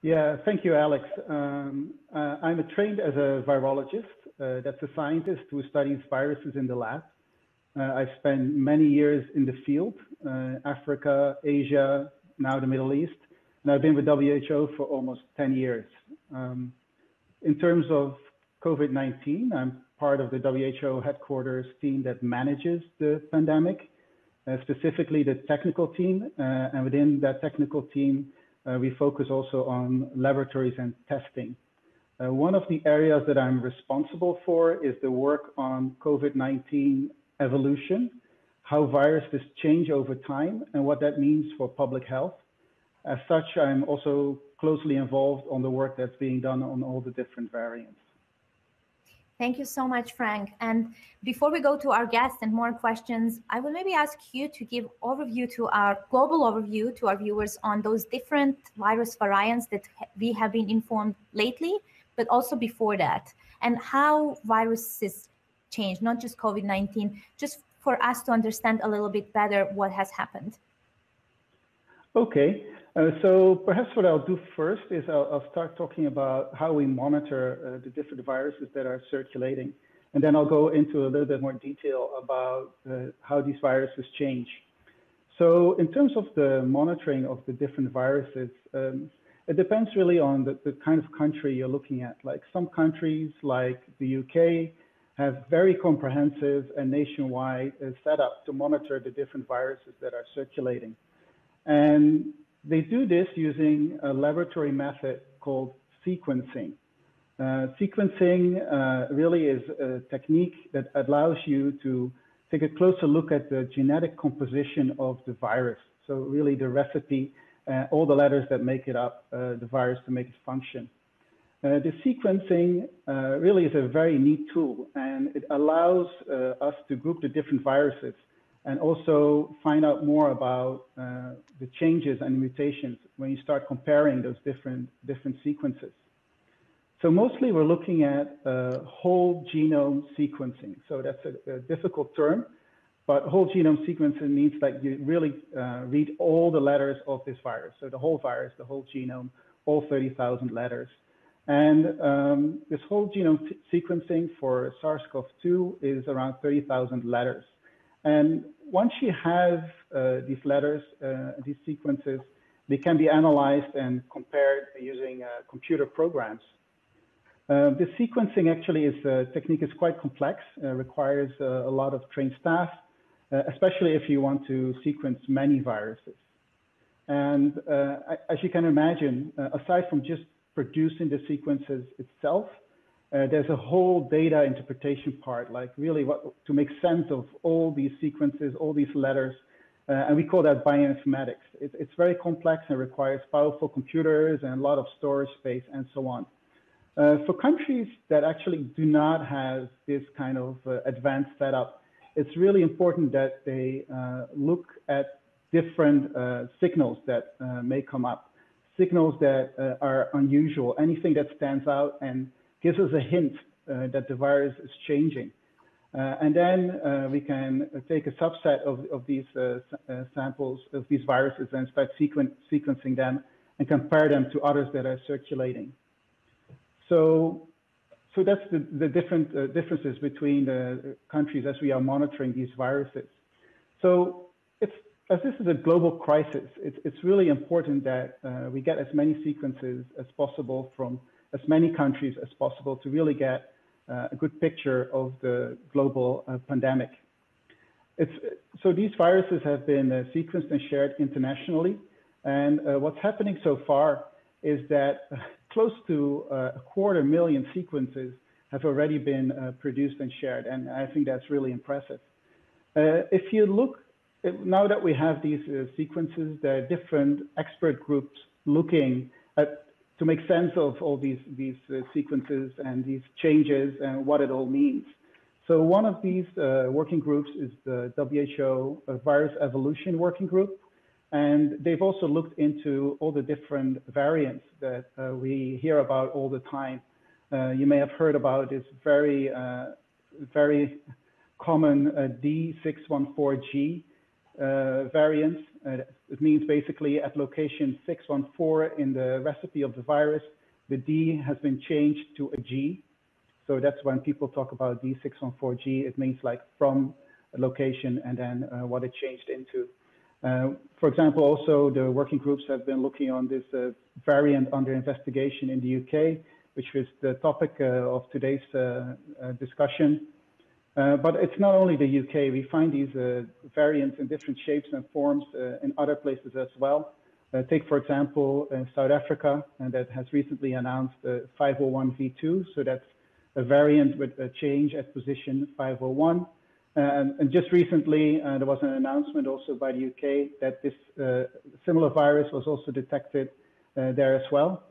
Yeah, thank you, Alex. I'm trained as a virologist. That's a scientist who studies viruses in the lab. I've spent many years in the field, Africa, Asia, now the Middle East, and I've been with WHO for almost 10 years. In terms of COVID-19, I'm part of the WHO headquarters team that manages the pandemic, specifically the technical team, and within that technical team, we focus also on laboratories and testing. One of the areas that I'm responsible for is the work on COVID-19 evolution, how viruses change over time and what that means for public health. As such, I'm also closely involved on the work that's being done on all the different variants. Thank you so much, Frank. And before we go to our guests and more questions, I will maybe ask you to give overview to our global overview to our viewers on those different virus variants that we have been informed lately, but also before that, and how viruses change, not just COVID-19, just for us to understand a little bit better what has happened. Okay. So perhaps what I'll do first is I'll start talking about how we monitor the different viruses that are circulating. And then I'll go into a little bit more detail about how these viruses change. So in terms of the monitoring of the different viruses, it depends really on the kind of country you're looking at. Like some countries like the UK have very comprehensive and nationwide setup to monitor the different viruses that are circulating. And they do this using a laboratory method called sequencing. Sequencing really is a technique that allows you to take a closer look at the genetic composition of the virus. So really the recipe, all the letters that make it up, the virus to make it function. The sequencing really is a very neat tool, and it allows us to group the different viruses and also find out more about the changes and mutations when you start comparing those different sequences. So mostly we're looking at whole genome sequencing. So that's a difficult term, but whole genome sequencing means that you really read all the letters of this virus. So the whole virus, the whole genome, all 30,000 letters. And this whole genome sequencing for SARS-CoV-2 is around 30,000 letters. And once you have these letters, these sequences, they can be analyzed and compared using computer programs. The sequencing actually technique is quite complex, requires a lot of trained staff, especially if you want to sequence many viruses. And as you can imagine, aside from just producing the sequences itself, there's a whole data interpretation part, like really to make sense of all these sequences, all these letters, and we call that bioinformatics. It's very complex and requires powerful computers and a lot of storage space and so on. For countries that actually do not have this kind of advanced setup, it's really important that they look at different signals that may come up, signals that are unusual, anything that stands out and gives us a hint that the virus is changing. And then we can take a subset of these samples of these viruses and start sequencing them and compare them to others that are circulating. So that's the different differences between the countries as we are monitoring these viruses. So as this is a global crisis, it's really important that we get as many sequences as possible from as many countries as possible to really get a good picture of the global pandemic. So these viruses have been sequenced and shared internationally. And what's happening so far is that close to 250,000 sequences have already been produced and shared. And I think that's really impressive. If you look, now that we have these sequences, there are different expert groups looking to make sense of all these sequences and these changes and what it all means. So one of these working groups is the WHO Virus Evolution Working Group. And they've also looked into all the different variants that we hear about all the time. You may have heard about this very common D614G variant. It means basically at location 614 in the recipe of the virus, the D has been changed to a G. So that's when people talk about D614G, it means like from a location and then what it changed into. For example, also the working groups have been looking on this variant under investigation in the UK, which was the topic of today's discussion. But it's not only the UK, we find these variants in different shapes and forms in other places as well. Take, for example, South Africa, and that has recently announced 501v2, so that's a variant with a change at position 501. And just recently, there was an announcement also by the UK that this similar virus was also detected there as well,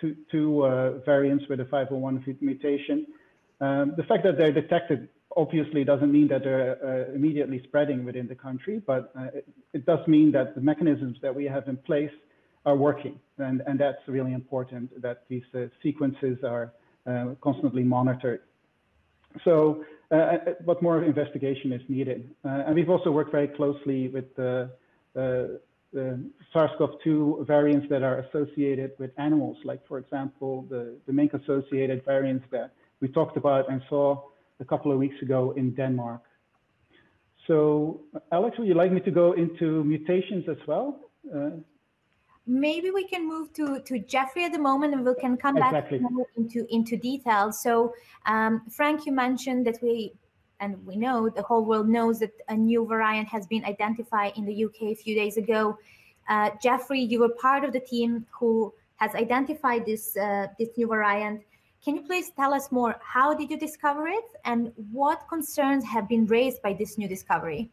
two variants with a 501 mutation. The fact that they're detected obviously doesn't mean that they're immediately spreading within the country, but it does mean that the mechanisms that we have in place are working. And that's really important, that these sequences are constantly monitored. So, but more investigation is needed. And we've also worked very closely with the SARS-CoV-2 variants that are associated with animals, like, for example, the mink-associated variants that we talked about and saw a couple of weeks ago in Denmark. So, Alex, would you like me to go into mutations as well? Maybe we can move to Jeffrey at the moment, and we can come back more into details. So, Frank, you mentioned that we know, the whole world knows that a new variant has been identified in the UK a few days ago. Jeffrey, you were part of the team who has identified this new variant. Can you please tell us more? How did you discover it, and what concerns have been raised by this new discovery?